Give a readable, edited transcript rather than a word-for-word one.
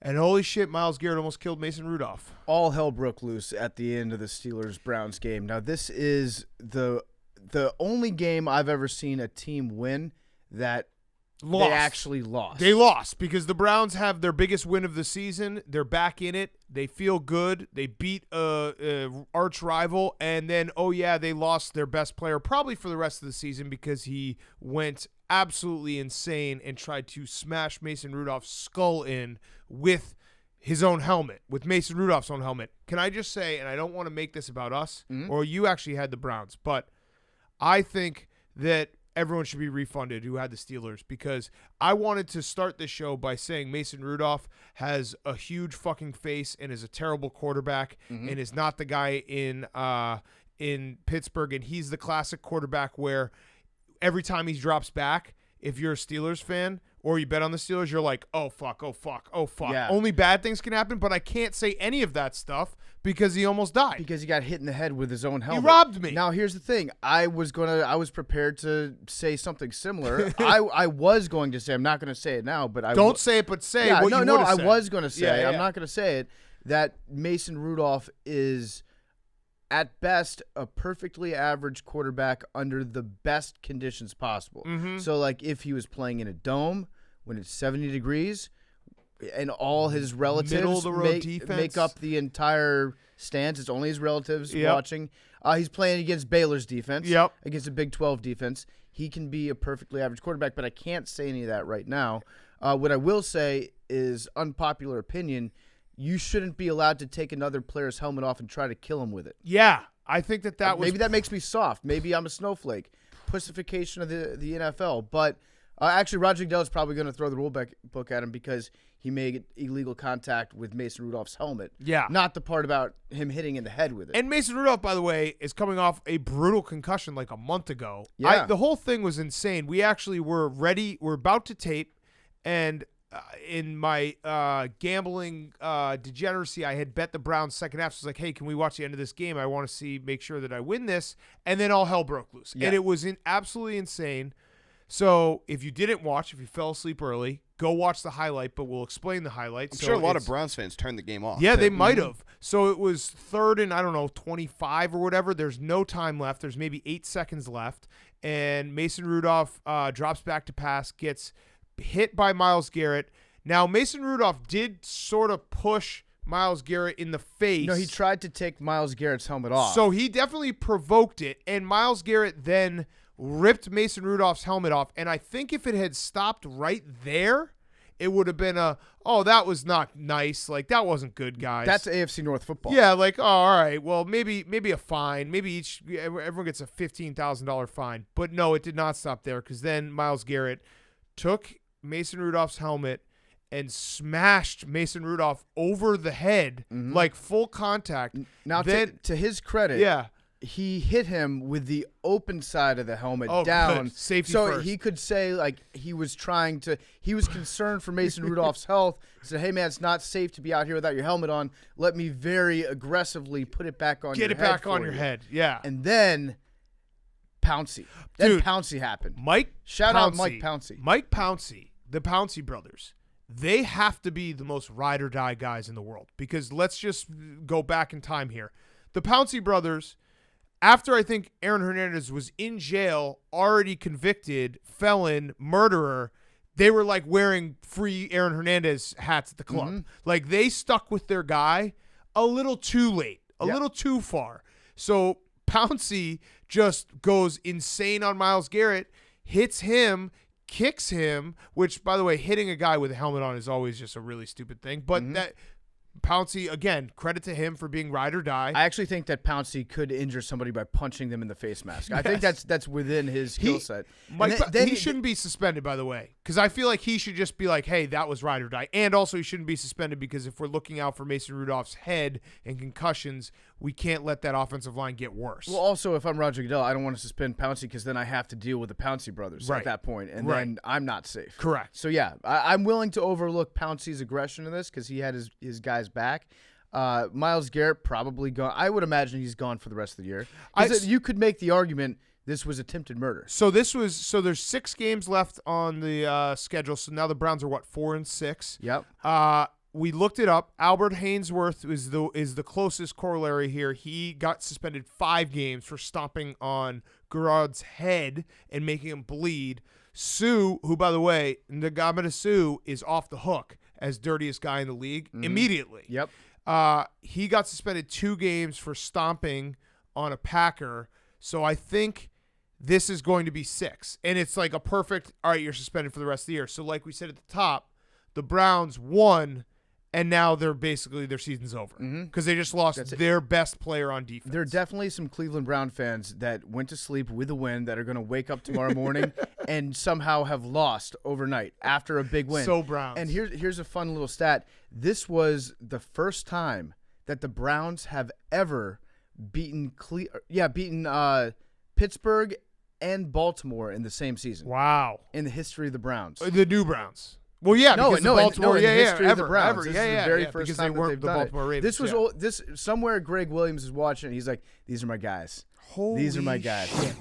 And holy shit, Myles Garrett almost killed Mason Rudolph. All hell broke loose at the end of the Steelers-Browns game. Now, this is the only game I've ever seen a team win that they actually lost. They lost because the Browns have their biggest win of the season. They're back in it. They feel good. They beat a arch rival, and then, they lost their best player probably for the rest of the season because he went absolutely insane and tried to smash Mason Rudolph's skull in with his own helmet, with Mason Rudolph's own helmet. Can I just say, and I don't want to make this about us, or you actually had the Browns, but I think that everyone should be refunded who had the Steelers because I wanted to start this show by saying Mason Rudolph has a huge fucking face and is a terrible quarterback and is not the guy in Pittsburgh, and he's the classic quarterback where every time he drops back, if you're a Steelers fan or you bet on the Steelers, you're like, oh, fuck. Yeah. Only bad things can happen, but I can't say any of that stuff because he almost died. Because he got hit in the head with his own helmet. He robbed me. Now, here's the thing. I was prepared to say something similar. I was going to say, I'm not going to say it now, but I Don't say it, but say what you would have said. I was going to say, I'm not going to say it, that Mason Rudolph is at best a perfectly average quarterback under the best conditions possible. So, like, if he was playing in a dome when it's 70 degrees and all his relatives make up the entire stands, it's only his relatives watching. He's playing against Baylor's defense, against a Big 12 defense. He can be a perfectly average quarterback, but I can't say any of that right now. What I will say is, unpopular opinion, you shouldn't be allowed to take another player's helmet off and try to kill him with it. Yeah, I think that was... Maybe that makes me soft. Maybe I'm a snowflake. Pussification of the NFL. But actually, Roger Goodell is probably going to throw the rule book at him because he made illegal contact with Mason Rudolph's helmet. Yeah. Not the part about him hitting in the head with it. And Mason Rudolph, by the way, is coming off a brutal concussion like a month ago. Yeah. The whole thing was insane. We actually were ready. We're about to tape, and... in my gambling degeneracy, I had bet the Browns second half. So I was like, hey, can we watch the end of this game? I want to make sure that I win this. And then all hell broke loose. Yeah. And it was absolutely insane. So if you didn't watch, if you fell asleep early, go watch the highlight, but we'll explain the highlight. I'm sure a lot of Browns fans turned the game off. Yeah, they might have. So it was 3rd and, 25 or whatever. There's no time left. There's maybe 8 seconds left. And Mason Rudolph drops back to pass, gets hit by Myles Garrett. Now, Mason Rudolph did sort of push Myles Garrett in the face. No, he tried to take Myles Garrett's helmet off. So he definitely provoked it, and Myles Garrett then ripped Mason Rudolph's helmet off. And I think if it had stopped right there, it would have been that was not nice. Like, that wasn't good, guys. That's AFC North football. Yeah, like, all right, well, maybe a fine. Maybe everyone gets a $15,000 fine. But no, it did not stop there because then Myles Garrett took Mason Rudolph's helmet and smashed Mason Rudolph over the head, like full contact. Now, to his credit, he hit him with the open side of the helmet down. Good. Safety so first. He could say, like, he was concerned for Mason Rudolph's health. He said, hey, man, it's not safe to be out here without your helmet on. Let me very aggressively put it back on your head. Get it back on your head, yeah. And then Pouncey. Then Pouncey happened. Shout out Mike Pouncey. Mike Pouncey. The Pouncey brothers, they have to be the most ride or die guys in the world because let's just go back in time here. The Pouncey brothers, after I think Aaron Hernandez was in jail, already convicted, felon, murderer, they were like wearing free Aaron Hernandez hats at the club. Like, they stuck with their guy a little too late, a little too far. So Pouncey just goes insane on Myles Garrett, hits him, kicks him, which, by the way, hitting a guy with a helmet on is always just a really stupid thing. But that Pouncey, again, credit to him for being ride or die. I actually think that Pouncey could injure somebody by punching them in the face mask. I think that's within his skill set. He shouldn't be suspended, by the way, because I feel like he should just be like, hey, that was ride or die. And also he shouldn't be suspended because if we're looking out for Mason Rudolph's head and concussions, we can't let that offensive line get worse. Well, also, if I'm Roger Goodell, I don't want to suspend Pouncey because then I have to deal with the Pouncey brothers at that point, and then I'm not safe. Correct. So, yeah, I'm willing to overlook Pouncey's aggression in this because he had his guys back. Myles Garrett probably gone. I would imagine he's gone for the rest of the year. You could make the argument this was attempted murder. So there's 6 games left on the schedule. So now the Browns are 4-6. Yep. we looked it up. Albert Hainsworth is the closest corollary here. He got suspended 5 games for stomping on Garrod's head and making him bleed. Sue, who, by the way, Ndamukong Suh is off the hook as dirtiest guy in the league immediately. Yep. He got suspended 2 games for stomping on a Packer. So I think this is going to be 6. And it's like a perfect, all right, you're suspended for the rest of the year. So like we said at the top, the Browns won, and now their season's over because they just lost their best player on defense. There are definitely some Cleveland Brown fans that went to sleep with a win that are going to wake up tomorrow morning and somehow have lost overnight after a big win. So Browns. And here's a fun little stat. This was the first time that the Browns have ever beaten Pittsburgh and Baltimore in the same season. Wow. In the history of the Browns. The new Browns. Well, yeah, because the Baltimore, in the history of the Browns. Ever, this is the very first because time they weren't that they've the done Baltimore it. Ravens. This was somewhere Greg Williams is watching. He's like, these are my guys. These are my guys. Shit.